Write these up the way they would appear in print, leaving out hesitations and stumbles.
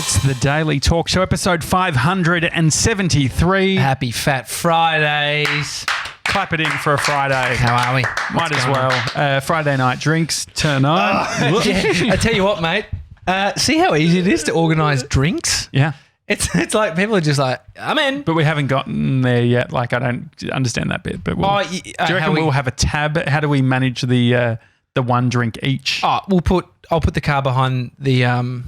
It's the Daily Talk Show, episode 573. Happy Fat Fridays. Clap it in for a Friday. How are we? Might as well. Friday night drinks, turn on. I tell you what, mate. See how easy it is to organise drinks? Yeah. It's like people are just like, I'm in. But we haven't gotten there yet. Like, I don't understand that bit. But do you reckon we'll have a tab? How do we manage the one drink each? Oh, I'll put the car behind the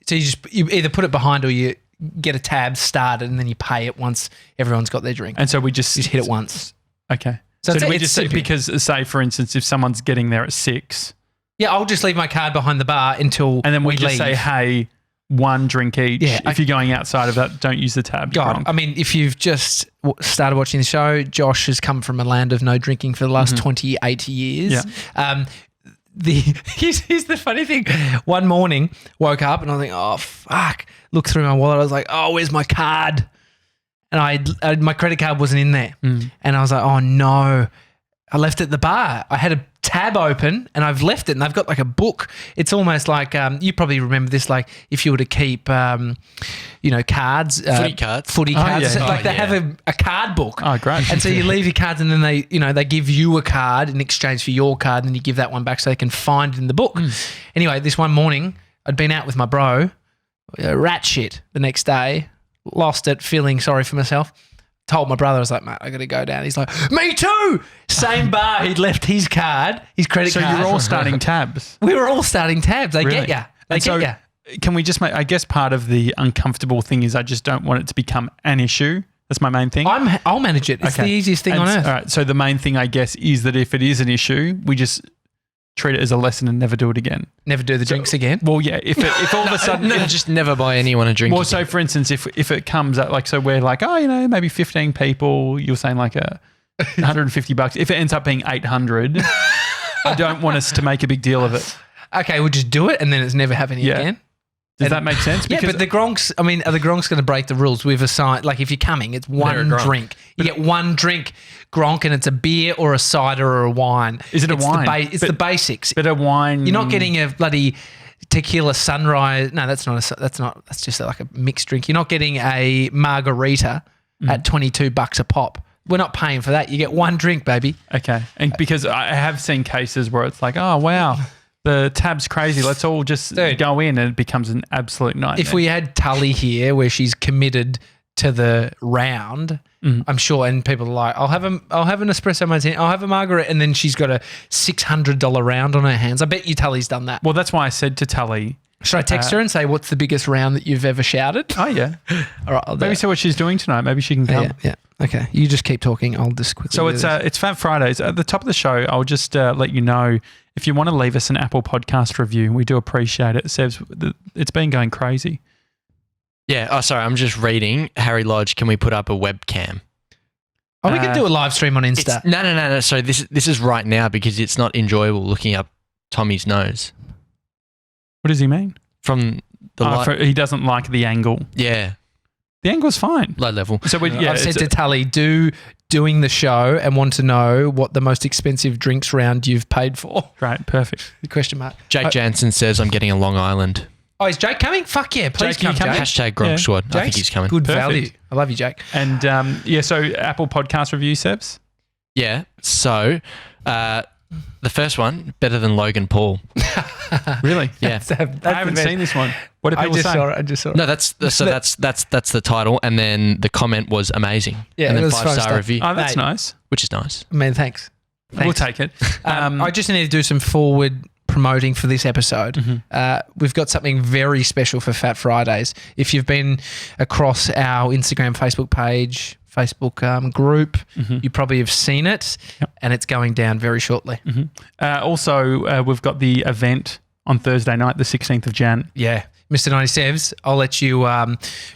so you either put it behind or you get a tab started and then you pay it once everyone's got their drink. And so we just hit it once. Okay. So do we just say, because say for instance if someone's getting there at 6. Yeah, I'll just leave my card behind the bar until and then we just leave. say, hey, one drink each. Yeah, if you're going outside of that, don't use the tab. God, I mean, if you've just started watching the show, Josh has come from a land of no drinking for the last 28 years. Yeah. Here's the funny thing. One morning, woke up and I was like, oh, fuck. Looked through my wallet. I was like, oh, where's my card? And my credit card wasn't in there. And I was like, oh, no. I left it at the bar. I had a tab open and I've left it and they've got like a book. It's almost like you probably remember this, like if you were to keep, cards. Footy cards. Yeah. Like they have a card book. Oh, great. And so you leave your cards and then they give you a card in exchange for your card and then you give that one back so they can find it in the book. Anyway, this one morning I'd been out with my bro, rat shit the next day, lost it, feeling sorry for myself. Told my brother, I was like, mate, I got to go down. He's like, me too. Same bar. He'd left his card, his credit card. So you're all starting tabs? We were all starting tabs. They get you. They get you. Can we just I guess part of the uncomfortable thing is I just don't want it to become an issue. That's my main thing. I'll manage it. It's the easiest thing on earth. All right. So the main thing, I guess, is that if it is an issue, we just treat it as a lesson and never do it again. Never do the drinks again? Well, yeah. If all of a sudden... just never buy anyone a drink. Well, so for instance, if it comes out, like, so we're like, oh, maybe 15 people, you're saying like $150. If it ends up being 800, I don't want us to make a big deal of it. Okay, we'll just do it and then it's never happening again. Does that make sense? Yeah, but the Gronks, are the Gronks going to break the rules? We've assigned, like if you're coming, it's one drink. You get one drink, Gronk, and it's a beer or a cider or a wine. Is it a wine? It's the basics. But a wine... You're not getting a bloody tequila sunrise. No, that's just like a mixed drink. You're not getting a margarita at $22 a pop. We're not paying for that. You get one drink, baby. Okay. And because I have seen cases where it's like, oh, wow, the tab's crazy. Let's all just go in and it becomes an absolute nightmare. If we had Tully here where she's committed to the round, I'm sure, and people are like, I'll have an espresso martini, I'll have a margarita, and then she's got a $600 round on her hands. I bet you Tully's done that. Well, that's why I said to Tully, should I text her and say, what's the biggest round that you've ever shouted? Oh, yeah. All right, I'll do Maybe see what she's doing tonight. Maybe she can come. Yeah. Okay. You just keep talking. I'll just quickly So it's Fat Fridays. At the top of the show, I'll just let you know, if you want to leave us an Apple podcast review, we do appreciate it. Sebs, it's been going crazy. Yeah. Oh, sorry. I'm just reading. Harry Lodge, can we put up a webcam? Oh, we can do a live stream on Insta. No. So this is right now because it's not enjoyable looking up Tommy's nose. What does he mean? From the he doesn't like the angle. Yeah. The angle's fine. Low level. So I've said to Tully, doing the show and want to know what the most expensive drinks round you've paid for. Right, perfect. Question mark. Jake Janssen says I'm getting a Long Island. Oh, is Jake coming? Fuck yeah, please come, Jake. Hashtag Gronk Squad. I think he's coming. Good value. I love you, Jake. And so Apple podcast review, Sebs? Yeah. So the first one, better than Logan Paul. Really? Yeah. I haven't seen this one. What did people say? I just saw it. No, that's the title, and then the comment was amazing. Yeah, and then it was 5-star review. Oh, that's nice. Which is nice. Man, thanks. We'll take it. I just need to do some forward promoting for this episode. We've got something very special for Fat Fridays. If you've been across our Instagram, Facebook page, Facebook group, you probably have seen it, and it's going down very shortly. Also, we've got the event on Thursday night, the 16th of Jan. Yeah. Mr. 97s, I'll let you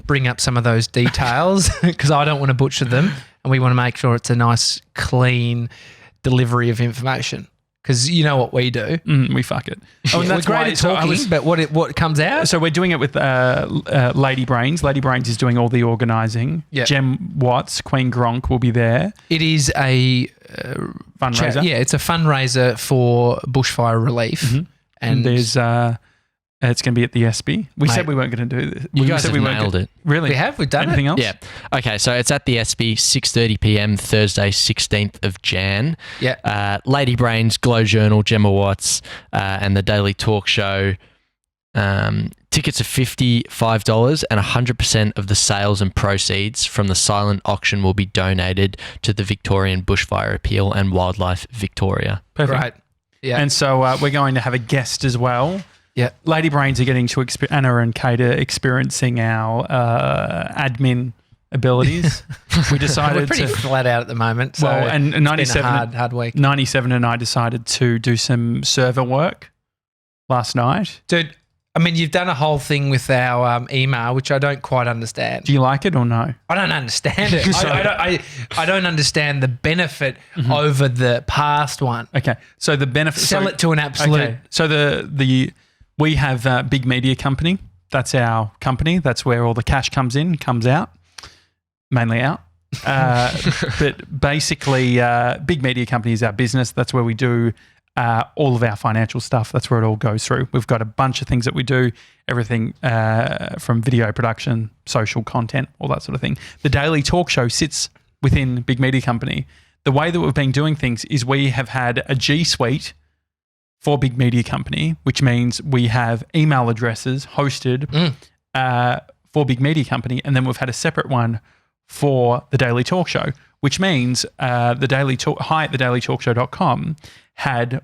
bring up some of those details because I don't want to butcher them, and we want to make sure it's a nice, clean delivery of information. Because you know what we do. We fuck it. Oh, and that's great at talking, but what comes out? So we're doing it with Lady Brains. Lady Brains is doing all the organising. Yep. Jem Watts, Queen Gronk will be there. It is a fundraiser. it's a fundraiser for bushfire relief. And there's It's going to be at the SB. We said we weren't going to do this. You guys said have we weren't nailed it. Really? We have? We've done Anything it? else? Yeah. Okay, so it's at the SB, 6:30 p.m, Thursday, 16th of Jan. Yeah. Lady Brains, Glow Journal, Gemma Watts, and the Daily Talk Show. Tickets are $55 and 100% of the sales and proceeds from the silent auction will be donated to the Victorian Bushfire Appeal and Wildlife Victoria. Perfect. Right. Yeah. And so we're going to have a guest as well. Yeah. Lady Brains are getting to Anna and Kate are experiencing our admin abilities. We decided We're pretty flat out at the moment. So and it's 97 been a hard week. 97 and I decided to do some server work last night. Dude, I mean, you've done a whole thing with our email, which I don't quite understand. Do you like it or no? I don't understand it. I don't understand the benefit over the past one. Okay. So the benefit... Sell it to an absolute... Okay. So we have Big Media Company. That's our company. That's where all the cash comes in, comes out. Mainly out. But basically, Big Media Company is our business. That's where we do all of our financial stuff. That's where it all goes through. We've got a bunch of things that we do, everything from video production, social content, all that sort of thing. The Daily Talk Show sits within Big Media Company. The way that we've been doing things is we have had a G Suite for Big Media Company, which means we have email addresses hosted for Big Media Company, and then we've had a separate one for the Daily Talk Show, which means the Daily Talk, hi at thedailytalkshow.com had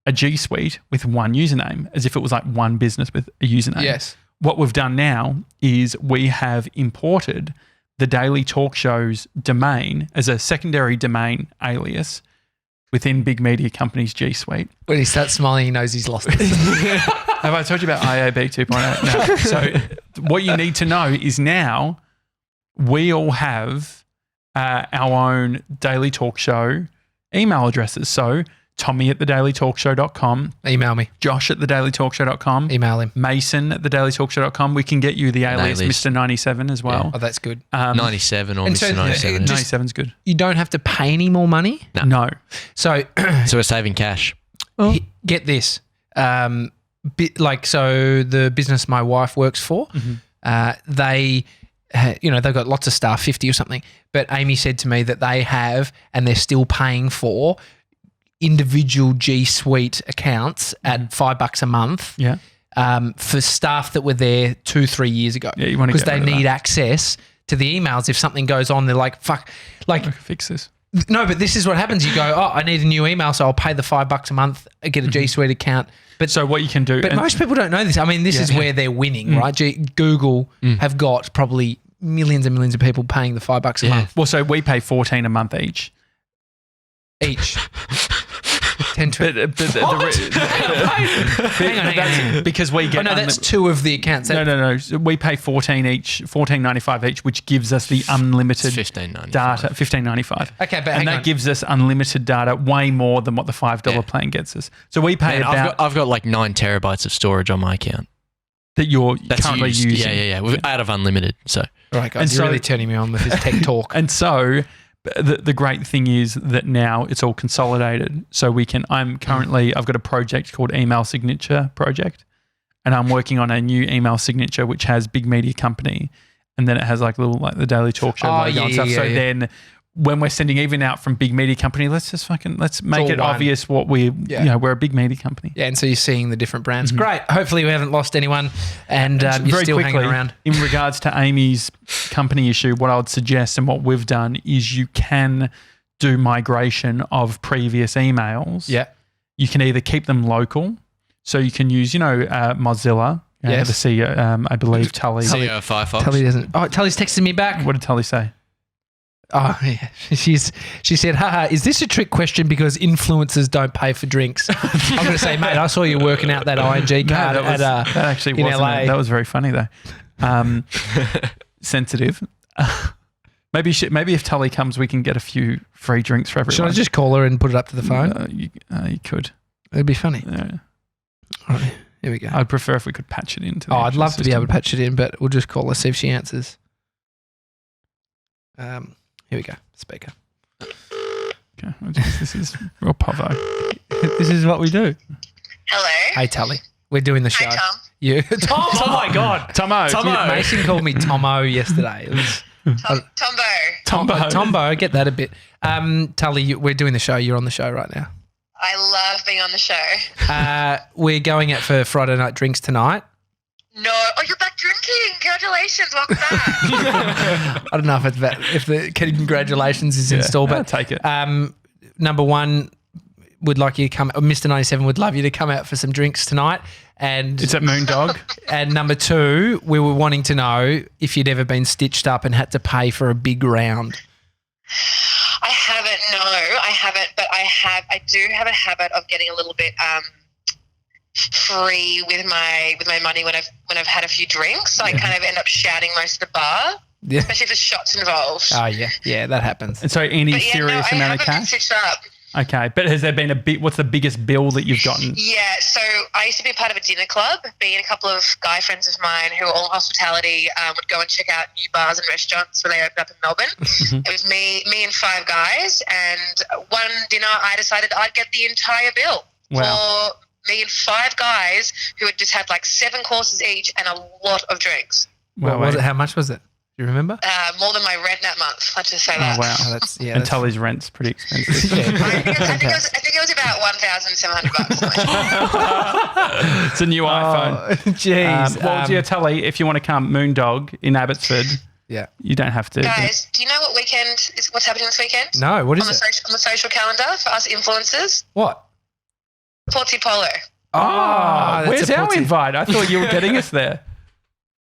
a G Suite with one username, as if it was like one business with a username. Yes. What we've done now is we have imported the Daily Talk Show's domain as a secondary domain alias within Big Media Company's G Suite. When he starts smiling, he knows he's lost it. Have I told you about IAB 2.0? No. So what you need to know is now we all have our own Daily Talk Show email addresses. So Tommy at thedailytalkshow.com. Email me. Josh at thedailytalkshow.com. Email him. Mason at thedailytalkshow.com. We can get you the alias Mr. 97 as well. Oh, that's good. 97 or and Mr. so 97. 97's good. You don't have to pay any more money? No. So So we're saving cash. get this. So the business my wife works for, they've got lots of staff, 50 or something. But Amy said to me that they have, and they're still paying for, individual G Suite accounts at $5 a month. Yeah. For staff that were there 2-3 years ago. Yeah, you want to because they need access to the emails. If something goes on, they're like, fuck. Like, I can fix this. No, but this is what happens. You go, I need a new email, so I'll pay the $5 a month, get a G Suite account. But so what you can do... But most people don't know this. I mean, this is where they're winning, right? Google have got probably millions and millions of people paying the $5 a month. Well, so we pay $14 a month each. 10, 20. Hang on. Because we get... that's two of the accounts. No. So we pay $14.95 each, which gives us the unlimited $15.95. data. $15.95. Okay, but and that gives us unlimited data, way more than what the $5 plan gets us. So we pay I've got like 9 terabytes of storage on my account. That you're That's currently used. using. Yeah. We're out of unlimited, so... All right, guys, you're really turning me on with this tech talk. And so... The great thing is that now it's all consolidated. So I've got a project called Email Signature Project, and I'm working on a new email signature which has Big Media Company, and then it has like little like the Daily Talk Show logo and stuff. Then when we're sending even out from Big Media Company, let's make it obvious what we're a Big Media Company. Yeah, and so you're seeing the different brands. Great. Hopefully we haven't lost anyone, and you're still hanging around. In regards to Amy's company issue, what I would suggest and what we've done is you can do migration of previous emails. Yeah. You can either keep them local, so you can use Mozilla. Yes. The CEO, I believe Tully. CEO of Firefox. Tully doesn't. Oh, Tully's texted me back. What did Tully say? Oh, yeah. She said, haha, is this a trick question because influencers don't pay for drinks? I'm going to say, mate, I saw you working out that ING card that actually in wasn't LA. That was very funny though. Sensitive. Maybe if Tully comes, we can get a few free drinks for everyone. Should I just call her and put it up to the phone? You could. It'd be funny. Yeah. All right, here we go. I'd prefer if we could patch it into the I'd love system. to be able to patch it in, but we'll just call her, see if she answers. Here we go. Speaker. Okay. This is real povo. This is what we do. Hello. Hey, Tully. We're doing the show. Hi, Tom. You, Tom. Oh my God, Tomo. Mason called me Tomo yesterday. It was Tombo. Get that a bit. Tully, we're doing the show. You're on the show right now. I love being on the show. We're going out for Friday night drinks tonight. No. Oh, you're back drinking. Congratulations. Welcome back. I don't know if the congratulations is installed, but I'll take it. Number one, would like you to come. Mr. 97 would love you to come out for some drinks tonight. And it's at Moondog. And number two, we were wanting to know if you'd ever been stitched up and had to pay for a big round. I haven't. No, I haven't. But I do have a habit of getting a little bit free with my money when I've had a few drinks. So I kind of end up shouting most of the bar. Yeah. Especially if there's shots involved. Oh yeah, that happens. And so any serious amount of cash? I haven't been stitched up. Okay, but has there been what's the biggest bill that you've gotten? Yeah, so I used to be a part of a dinner club. Me and a couple of guy friends of mine who were all hospitality would go and check out new bars and restaurants when they opened up in Melbourne. It was me and 5 guys, and one dinner I decided I'd get the entire bill for me and 5 guys who had just had like 7 courses each and a lot of drinks. What was it? How much was it? Do you remember? More than my rent that month. Let's just say that. Oh, wow. And Tully's rent's pretty expensive. I think it was about $1,700. It's a new iPhone. Jeez. Tully, if you want to come Moondog in Abbotsford, you don't have to. Guys, do you know what's happening this weekend? No, what is it? On the social calendar for us influencers? What? Portsy Polo. Oh, where's our invite? I thought you were getting us there.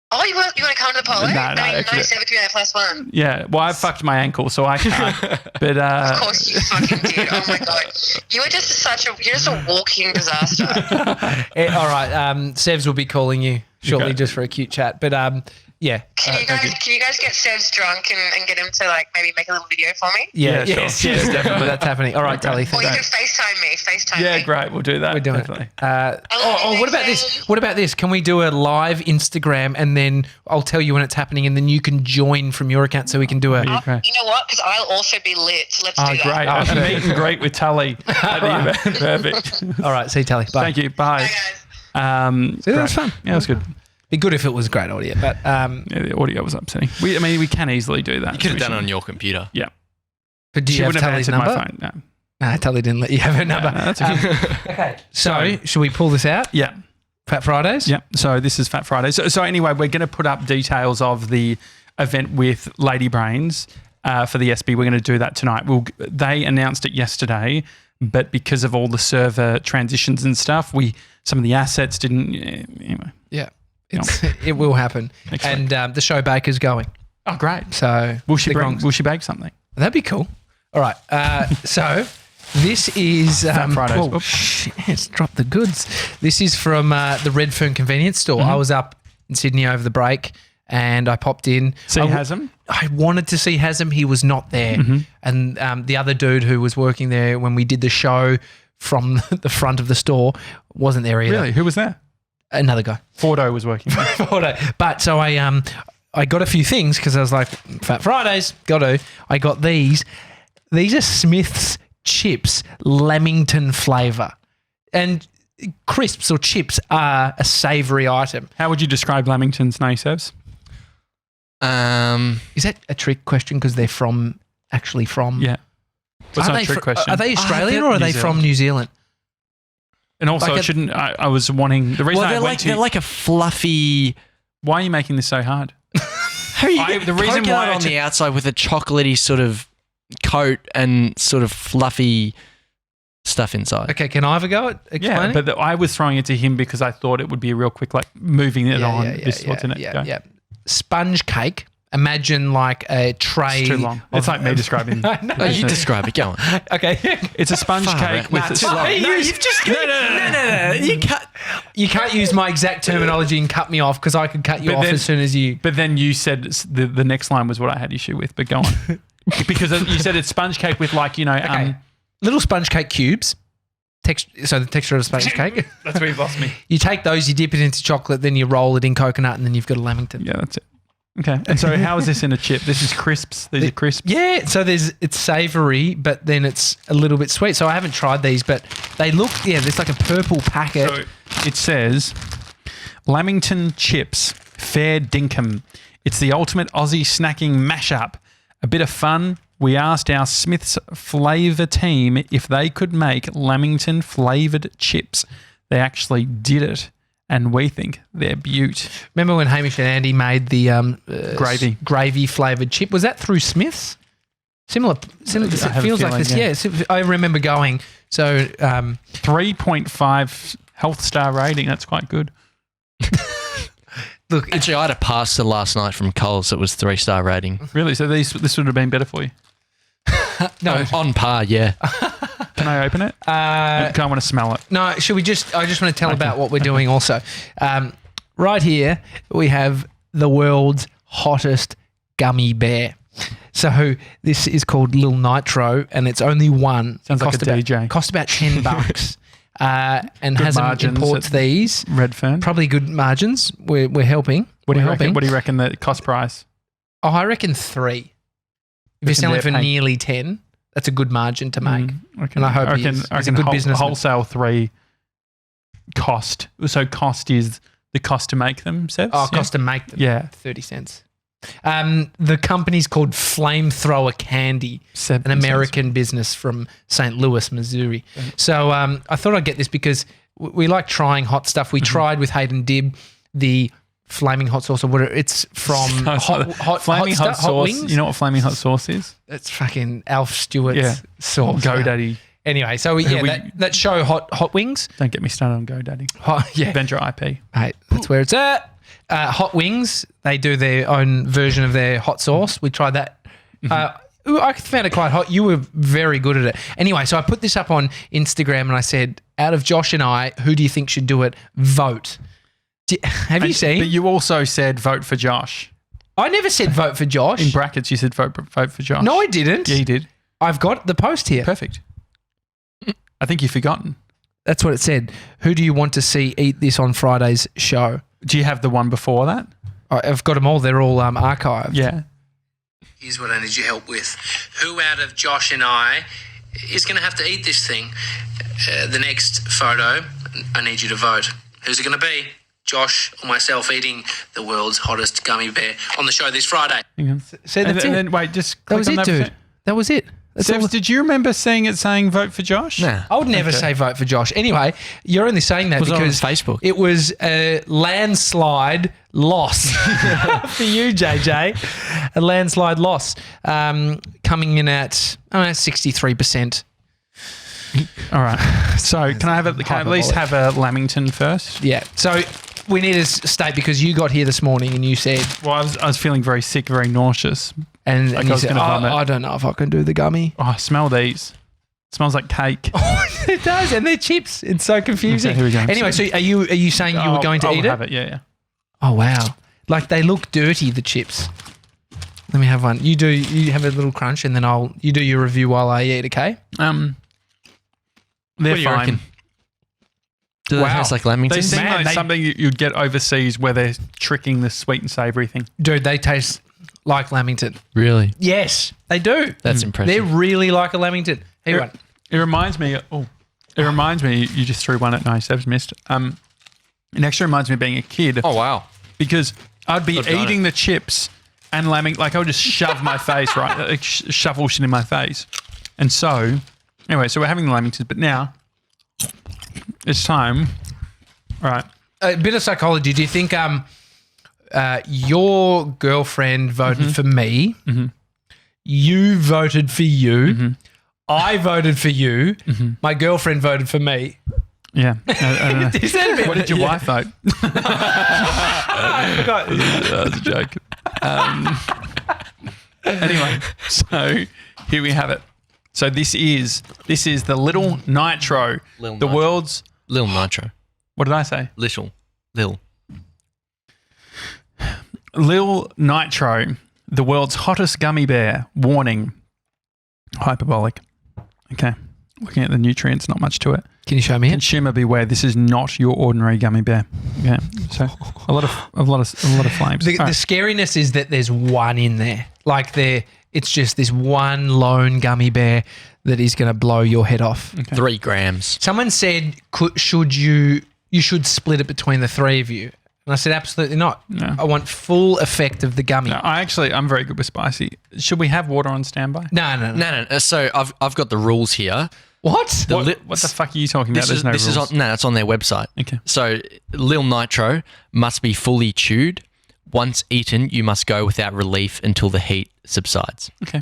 Oh, you want to come to the polo? No, 97 +1. Yeah, well, I fucked my ankle, so I can't. But of course you fucking did. Oh my God, you're just a walking disaster. All right, Sevs will be calling you shortly just for a cute chat. But yeah. Can you guys get Sevs drunk and get him to like maybe make a little video for me? Yeah, sure. Yes, definitely. That's happening. All right, Tully. Or you can FaceTime me. Yeah, great. We'll do that. We're doing definitely. it. What about this? Can we do a live Instagram and then I'll tell you when it's happening and then you can join from your account so we can do a... You know what? Because I'll also be lit. So let's do that. Great. A meet and great with Tully at the event. Perfect. All right. See you, Tully. Bye. Thank you. Bye. Bye, guys. See, that was fun. Yeah, it was good. Be good if it was great audio, but the audio was upsetting. We can easily do that. You could have done it on your computer. Yeah. But do you have Tully's number? My phone. No, Tully didn't let you have her number. No, that's okay. Okay. So, should we pull this out? Yeah. Fat Fridays? Yeah. So this is Fat Fridays. So anyway, we're going to put up details of the event with Lady Brains for the SB. We're going to do that tonight. They announced it yesterday, but because of all the server transitions and stuff, some of the assets didn't. Anyway. Yeah. It will happen. Excellent. And the show baker's going. Oh, great. So will she bake something? That'd be cool. All right. So this is Fat Fridays. Oh, shit, it's dropped the goods. This is from the Redfern Convenience Store. I was up in Sydney over the break and I popped in. See Hasm? I wanted to see Hasm. He was not there. And the other dude who was working there when we did the show from the front of the store wasn't there either. Really? Who was there? Another guy. Fordo was working. Fordo. But so I got a few things because I was like, Fat Fridays, got to. I got these. These are Smith's chips, Lamington flavour. And crisps or chips are a savoury item. How would you describe Lamington's Sevs? Is that a trick question because they're actually from? Yeah. What's not a trick question? Are they Australian or are they from New Zealand? And also, I was wanting the reason they're like a fluffy. Why are you making this so hard? The reason why on the outside with a chocolatey sort of coat and sort of fluffy stuff inside. Okay, can I have a go at explaining? Yeah, but I was throwing it to him because I thought it would be a real quick, like moving it on. This is what's in it. Yeah. Sponge cake. Imagine like a tray. It's too long. It's like me describing. No, you describe it. Go on. Okay. It's a sponge cake with too long. No. You can't use my exact terminology and cut me off because I could cut you off as soon as you. But then you said the next line was what I had issue with. But go on. Because you said it's sponge cake with little sponge cake cubes. So the texture of a sponge cake. That's where you've lost me. You take those, you dip it into chocolate, then you roll it in coconut, and then you've got a Lamington. Yeah, that's it. Okay. And so how is this in a chip? This is crisps. These are crisps. Yeah. So it's savoury, but then it's a little bit sweet. So I haven't tried these, but they look, there's like a purple packet. So it says, Lamington chips, fair dinkum. It's the ultimate Aussie snacking mashup. A bit of fun. We asked our Smith's flavour team if they could make Lamington flavoured chips. They actually did it, and we think they're beaut. Remember when Hamish and Andy made the gravy flavoured chip? Was that through Smith's? Similar. It feels like this. Yeah, I remember going. So 3.5 health star rating. That's quite good. Look, actually, I had a pasta last night from Coles that was 3-star rating. Really? So this would have been better for you? No, On par, yeah. Can I open it? I don't want to smell it. No, should we just? I just want to tell about what we're doing also. Right here, we have the world's hottest gummy bear. So this is called Lil Nitro, and it's only one. Sounds like a DJ. Cost about $10, and Good has margins imports at these. Redfern. Probably good margins. We're helping. What do you We're reckon? helping. What do you reckon the cost price? Oh, I reckon 3. If you're selling for nearly 10, that's a good margin to make. And I hope it's a good business. Wholesale 3 cost. So cost is the cost to make them, Sebs? Oh, cost to make them. Yeah. 30 cents. The company's called Flamethrower Candy, an American business from St. Louis, Missouri. So I thought I'd get this because we like trying hot stuff. We tried with Hayden Dibb the flaming hot sauce, or whatever. It's from flaming hot sauce. Wings. You know what flaming hot sauce is? It's fucking Alf Stewart's sauce. GoDaddy. Anyway, so that show Hot Wings. Don't get me started on GoDaddy. Yeah. Venture IP. Hey, that's where it's at. Hot Wings, they do their own version of their hot sauce. We tried that. I found it quite hot. You were very good at it. Anyway, so I put this up on Instagram and I said, out of Josh and I, who do you think should do it? Vote. Have you seen? But you also said vote for Josh. I never said vote for Josh. In brackets, you said vote for Josh. No, I didn't. Yeah, you did. I've got the post here. Perfect. I think you've forgotten. That's what it said. Who do you want to see eat this on Friday's show? Do you have the one before that? I've got them all. They're all archived. Yeah. Here's what I need your help with. Who out of Josh and I is going to have to eat this thing? The next photo, I need you to vote. Who's it going to be? Josh or myself eating the world's hottest gummy bear on the show this Friday. Hang on. So that's and it. then wait, just That click was on it, dude. That was it. Sebs, did you remember seeing it saying vote for Josh? Nah. I would never say vote for Josh. Anyway, you're only saying that Was it on because Facebook? it was a landslide loss for you, JJ. A landslide loss coming in at 63%. All right. So can I at least have a Lamington first? Yeah. So we need to state because you got here this morning and you said, Well, I was feeling very sick, very nauseous. and Like I you was said, gonna vomit. I don't know if I can do the gummy. Oh, smell these. It smells like cake. It does, and they're chips. It's so confusing. Okay, here we go. Anyway, so are you saying you were going to eat it? I'll have it. Yeah. Oh wow! Like they look dirty, the chips. Let me have one. You have a little crunch, and then you do your review while I eat. Okay. They're What do you fine. reckon? Do they Wow. taste like Lamington? They seem Man, like something you'd get overseas where they're tricking the sweet and savoury thing. Dude, they taste like Lamington. Really? Yes, they do. That's impressive. They're really like a Lamington. Here, one. It reminds me. You just threw one at no, Seb's missed. It actually reminds me of being a kid. Oh, wow. Because I'd be Could've done eating the chips and like I would just shove my face right, like shovel shit in my face. And so, anyway, so we're having the Lamingtons, but now it's time. All right. A bit of psychology. Do you think your girlfriend voted for me? Mm-hmm. You voted for you. Mm-hmm. I voted for you. Mm-hmm. My girlfriend voted for me. Yeah. I don't know. Is that a bit- What did your wife vote? That was a joke. Anyway, so here we have it. So this is the Little Nitro, Lil the Nitro. world's. Lil Nitro. What did I say? Lil. Lil Nitro, the world's hottest gummy bear. Warning. Hyperbolic. Okay. Looking at the nutrients, not much to it. Can you show me it? Consumer beware. This is not your ordinary gummy bear. Okay. So a lot of flames. The All right. scariness is that there's one in there. Like it's just this one lone gummy bear that is going to blow your head off. Okay. 3 grams. Someone said, you should split it between the three of you. And I said, absolutely not. No. I want full effect of the gummy. No, I'm very good with spicy. Should we have water on standby? No. So I've got the rules here. What? What the fuck are you talking about? There's no rules. It's on their website. Okay. So Lil Nitro must be fully chewed. Once eaten, you must go without relief until the heat subsides. Okay.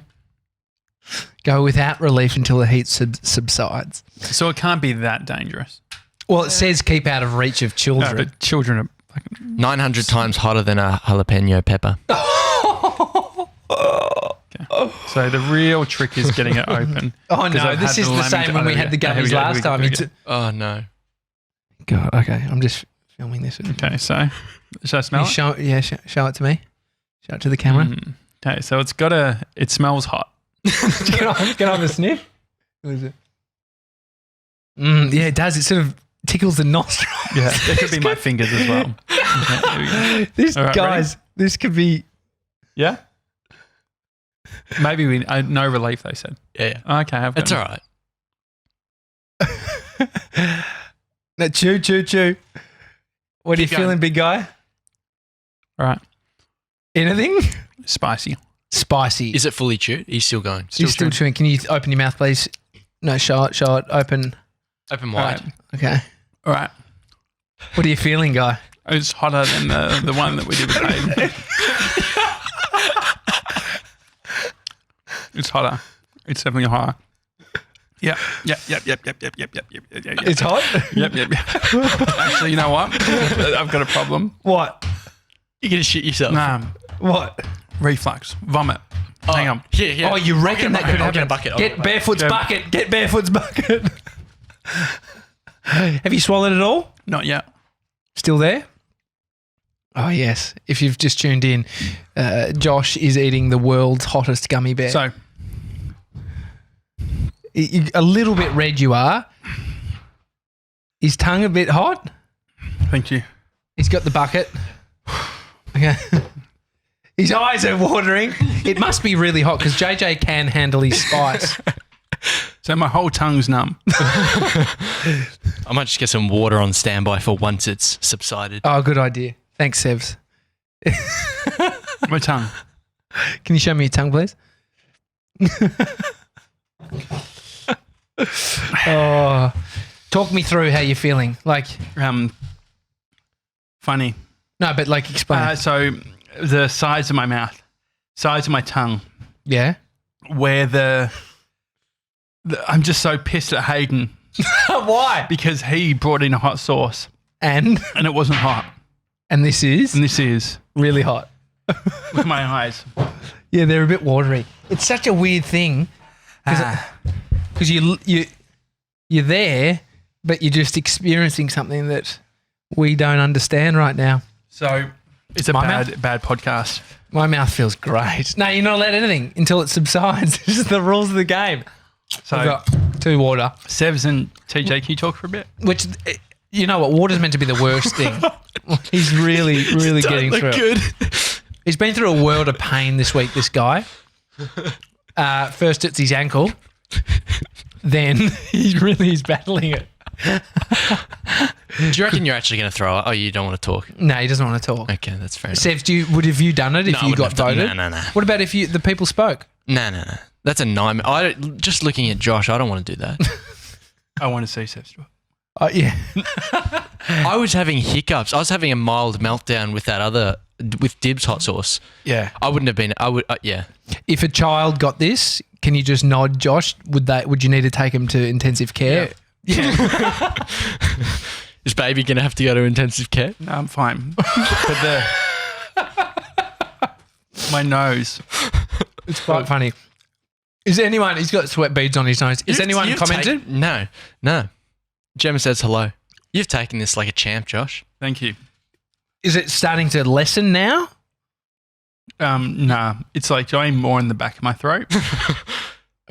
Go without relief until the heat subsides. So it can't be that dangerous. Well, it says keep out of reach of children. No, but children are fucking 900 times hotter than a jalapeno pepper. okay. So the real trick is getting it open. Oh no, this is the same when we had the gummies last time. Oh no. God, okay. I'm just filming this. Okay, so should I smell it? Show it to me. Show it to the camera. Okay, so it smells hot. Can I have a sniff? What is it? Yeah, it does. It sort of tickles the nostril. Yeah, it could be my fingers as well. Okay, this, right, guys, this could be... Yeah? Maybe no relief, they said. Yeah. Okay, I've got It's all right. No, chew. What are you feeling, big guy? All right. Anything? Spicy. Is it fully chewed? He's still going. You're still chewing. Can you open your mouth, please? No, show it. Open. Open wide. Right. Okay. All right. What are you feeling, guy? It's hotter than the one that we did with Hayden. It's hotter. It's definitely hotter. Yep. It's hot? Yep. Actually, you know what? I've got a problem. What? You're going to shit yourself. Nah. What? Reflux. Vomit. Hang on. Yeah. Oh, you reckon that could I'll happen? get a bucket. Get Barefoot's bucket. Get Barefoot's bucket. Have you swallowed it all? Not yet. Still there? Oh, yes. If you've just tuned in, Josh is eating the world's hottest gummy bear. So, a little bit red you are. His tongue a bit hot. thank you. He's got the bucket. Okay. His eyes are watering. It must be really hot because JJ can handle his spice. So my whole tongue's numb. I might just get some water on standby for once it's subsided. Oh, good idea. Thanks, Sevs. My tongue. Can you show me your tongue, please? Oh, talk me through how you're feeling. Like, Funny. no, but like explain. So the sides of my mouth, sides of my tongue, Yeah. where I'm just so pissed at Hayden Why? because he brought in a hot sauce And and it wasn't hot. this is And this is really hot. look at my eyes. Yeah, they're a bit watery. It's such a weird thing because you're there, but you're just experiencing something that we don't understand right now. So it's a My bad podcast. My mouth feels great. No, you're not allowed anything until it subsides. This is the rules of the game. So I've got 2 water. Sevs and TJ, can you talk for a bit? Which, you know what, water's meant to be the worst thing. He's really getting through it. He's been through a world of pain this week, this guy. First it's his ankle. Then he's battling it. Do you reckon you're actually going to throw it? Oh, you don't want to talk? No, he doesn't want to talk. Okay, that's fair enough. Sevs, would have you done it if you got voted? No. What about if the people spoke? No. That's a nightmare. Just looking at Josh, I don't want to do that. I want to see Sevs do it. Yeah. I was having hiccups. I was having a mild meltdown with Dibs hot sauce. Yeah. I wouldn't have been. Yeah. If a child got this, can you just nod, Josh? Would you need to take him to intensive care? Yeah. Is baby going to have to go to intensive care? No, I'm fine. But my nose. It's quite funny. Is anyone? He's got sweat beads on his nose. Is anyone commented? No. Gemma says hello. You've taken this like a champ, Josh. Thank you. Is it starting to lessen now? Nah. It's like going more in the back of my throat.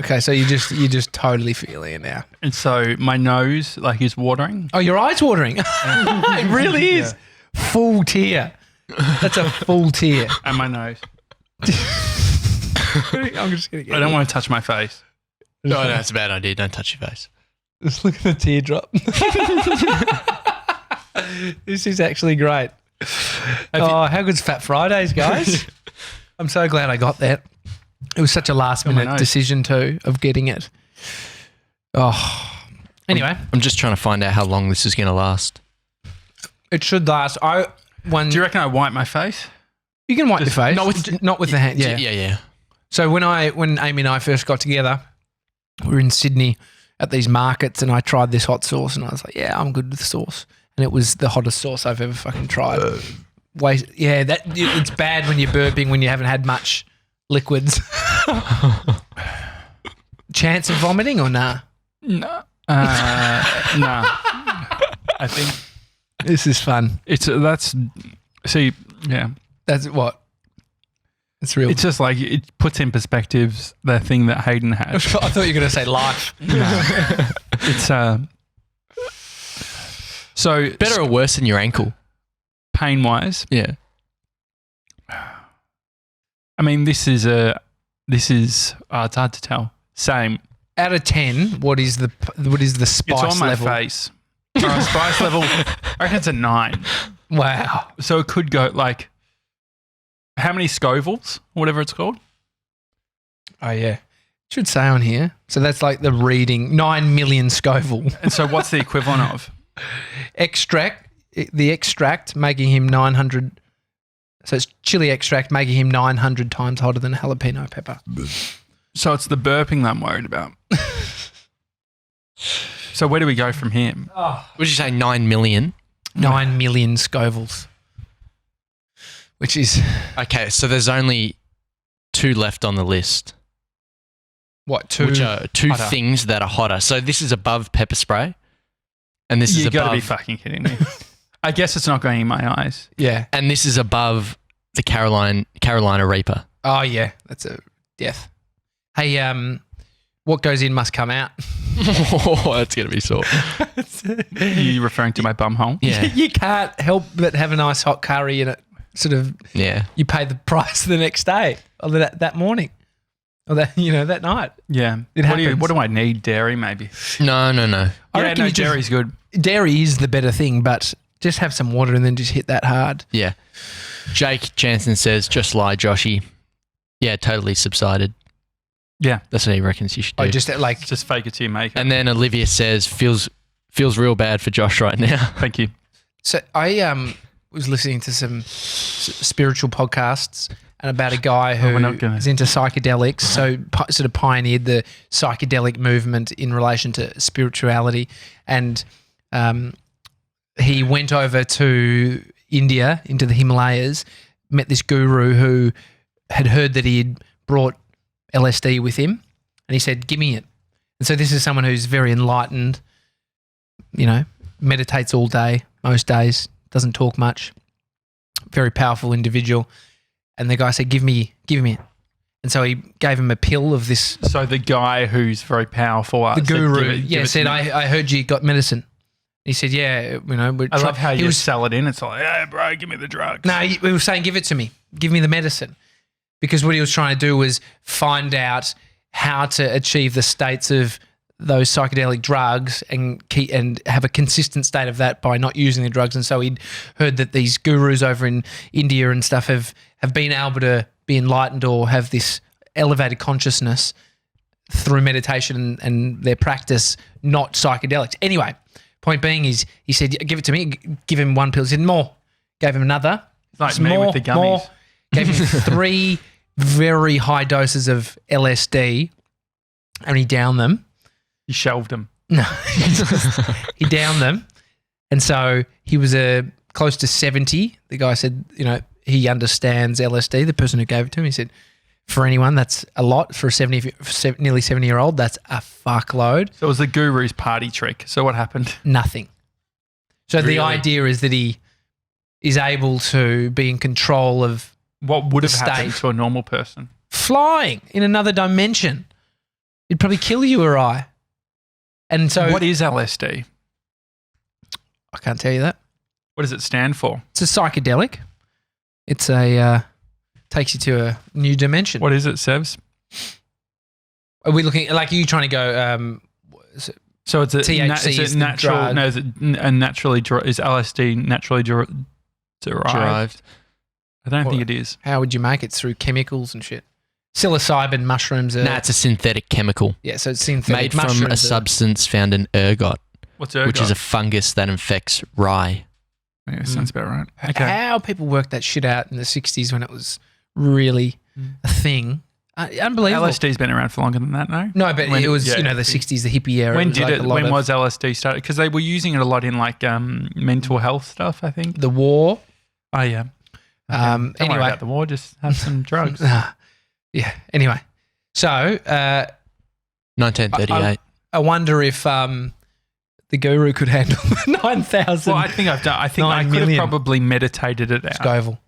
Okay, so you're just totally feeling it now. And so my nose is watering. Oh, your eye's watering. It really is. Yeah. Full tear. That's a full tear. And my nose. I'm just going to get I don't want to touch my face. No, it's a bad idea. Don't touch your face. Just look at the teardrop. This is actually great. How good's Fat Fridays, guys? I'm so glad I got that. It was such a last minute decision too of getting it. Oh, anyway, I'm just trying to find out how long this is going to last. It should last. Do you reckon I wipe my face? You can wipe your face, not with the hand. Yeah, yeah. So when Amy and I first got together, we were in Sydney at these markets, and I tried this hot sauce, and I was like, "Yeah, I'm good with sauce," and it was the hottest sauce I've ever fucking tried. It's bad when you're burping when you haven't had much liquids. Chance of vomiting or nah? No. Nah. I think this is fun. That's what? It's real. It's just like it puts in perspectives the thing that Hayden had. I thought you were going to say life. No. It's so better or worse than your ankle, pain wise. Yeah. I mean, this is it's hard to tell. Same. Out of 10, what is the spice level? It's on my face. Spice level, I reckon it's a 9. Wow. So it could go like, how many Scovilles, whatever it's called? Oh, yeah. It should say on here. So that's like the reading, 9 million Scoville. And so what's the equivalent of? The extract making him 900. So it's chili extract making him 900 times hotter than jalapeno pepper. So it's the burping that I'm worried about. So where do we go from here? Would you say 9 million? 9 million Scovilles. Which is... Okay, so there's only 2 left on the list. What, 2? Which are 2 hotter things that are hotter. So this is above pepper spray. And this is above... You got to be fucking kidding me. I guess it's not going in my eyes. Yeah. And this is above the Carolina Reaper. Oh, yeah. That's a death. Hey, what goes in must come out. Oh, that's going to be sore. Are you referring to my bum hole? Yeah. You can't help but have a nice hot curry in it. Sort of, yeah. You pay the price the next day or that morning or that night. Yeah. It happens. What do I need? Dairy, maybe? No. I reckon dairy's good. Dairy is the better thing, but just have some water and then just hit that hard. Yeah. Jake Janssen says, just lie, Joshy. Yeah, totally subsided. Yeah. That's what he reckons you should do. Oh, just fake it to your maker. And then Olivia says, feels real bad for Josh right now. Thank you. So I was listening to some spiritual podcasts and about a guy who is into psychedelics, so sort of pioneered the psychedelic movement in relation to spirituality. And he went over to India, into the Himalayas, met this guru who had heard that he had brought LSD with him, and he said, give me it. And so this is someone who's very enlightened, meditates all day, most days, doesn't talk much, very powerful individual. And the guy said, give me it. And so he gave him a pill of this. So the guy who's very powerful, the guru, said, I heard you got medicine. He said, yeah, I love how you sell it in. It's like, hey, bro, give me the drugs. No, he was saying, give it to me. Give me the medicine. Because what he was trying to do was find out how to achieve the states of those psychedelic drugs and have a consistent state of that by not using the drugs. And so he'd heard that these gurus over in India and stuff have been able to be enlightened or have this elevated consciousness through meditation and their practice, not psychedelics. Anyway, point being is he said, give it to me. Give him one pill. He said, more. Gave him another. Like me with the gummies. More. Gave him 3 very high doses of LSD and he downed them. You shelved them. No. He downed them. And so he was close to 70. The guy said, he understands LSD, the person who gave it to him. He said, for anyone, that's a lot. For a nearly 70-year-old, that's a fuckload. So it was the guru's party trick. So what happened? Nothing. So Really? The idea is that he is able to be in control of what would have happened to a normal person? Flying in another dimension. It'd probably kill you or I. And so, what is LSD? I can't tell you that. What does it stand for? It's a psychedelic. It's takes you to a new dimension. What is it, Sevs? Are we looking like are you trying to go? So it's a THC is it natural? drug. No, is LSD naturally derived. I don't think it is. How would you make it? Through chemicals and shit. Psilocybin mushrooms are... Nah, it's a synthetic chemical. Yeah, so it's synthetic made from a mushrooms substance found in ergot, What's ergot? which is a fungus that infects rye. Yeah, sounds about right. Okay. How people worked that shit out in the 60s when it was really a thing. Unbelievable. LSD's been around for longer than that, no? No, but it was, the 60s, the hippie era. When When was LSD started? Because they were using it a lot in like mental health stuff, I think. the war? Oh, yeah. Okay. Don't worry Anyway. about the war, just have some drugs. Yeah, anyway. So, 1938. I wonder if the guru could handle 9,000 Well, I think I could have million. probably meditated it out. Scoville.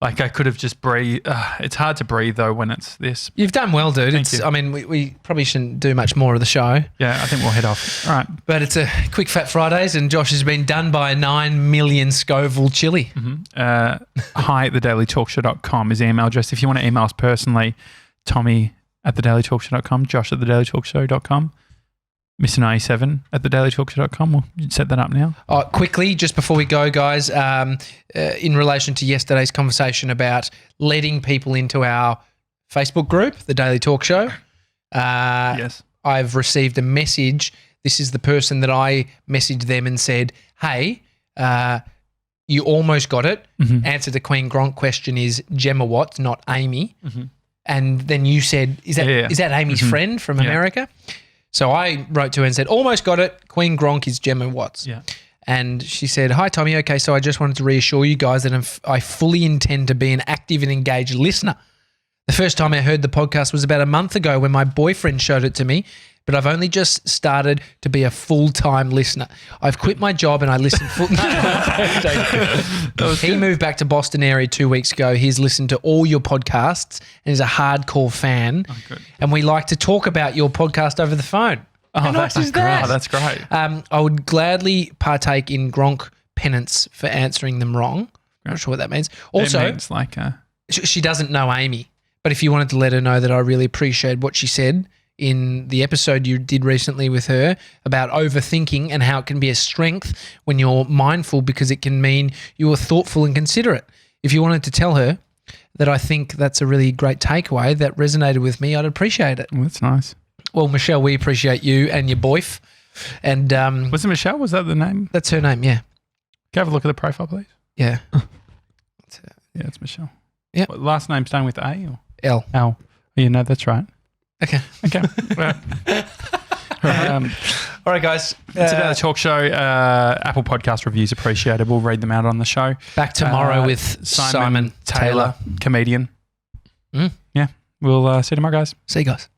Like I could have just breathed. It's hard to breathe though when it's this. You've done well, dude. Thank you. I mean, we probably shouldn't do much more of the show. Yeah, I think we'll head off. All right. But it's a quick Fat Fridays, and Josh has been done by 9 million Scoville chili. Hi at thedailytalkshow.com is the email address. If you want to email us personally, Tommy at thedailytalkshow.com, Josh at thedailytalkshow.com, Mr. 97 at thedailytalkshow.com. We'll set that up now. Quickly, just before we go, guys, in relation to yesterday's conversation about letting people into our Facebook group, The Daily Talk Show. Yes. I've received a message. This is the person that I messaged them and said, hey, you almost got it. Answer to Queen Gronk question is Gemma Watts, not Amy. And then you said, is that Amy's friend from America? So I wrote to her and said, almost got it. Queen Gronk is Gemma Watts. Yeah. And she said, hi, Tommy. Okay, so I just wanted to reassure you guys that I fully intend to be an active and engaged listener. The first time I heard the podcast was about a month ago when my boyfriend showed it to me, but I've only just started to be a full-time listener. I've quit my job and I listen He moved back to Boston area 2 weeks ago. He's listened to all your podcasts and is a hardcore fan. Oh, good. And we like to talk about your podcast over the phone. How nice is that? Oh, that's great. I would gladly partake in Gronk penance for answering them wrong. I'm not sure what that means. Also, it means like she doesn't know Amy, but if you wanted to let her know that I really appreciate what she said in the episode you did recently with her about overthinking and how it can be a strength when you're mindful because it can mean you are thoughtful and considerate. If you wanted to tell her that I think that's a really great takeaway that resonated with me, I'd appreciate it. well, that's nice. Well, Michelle, we appreciate you and your boyf. And Was it Michelle? Was that the name? that's her name, yeah. Can I have a look at the profile, please? Yeah. Yeah, it's Michelle. Yeah. What, last name starting with A or L. L? Yeah, no, that's right. Okay. Okay. Right. All right, guys. It's about the talk show. Apple Podcast reviews appreciated. We'll read them out on the show. Back tomorrow with Simon Taylor. comedian. Mm. Yeah. We'll see you tomorrow, guys. See you guys.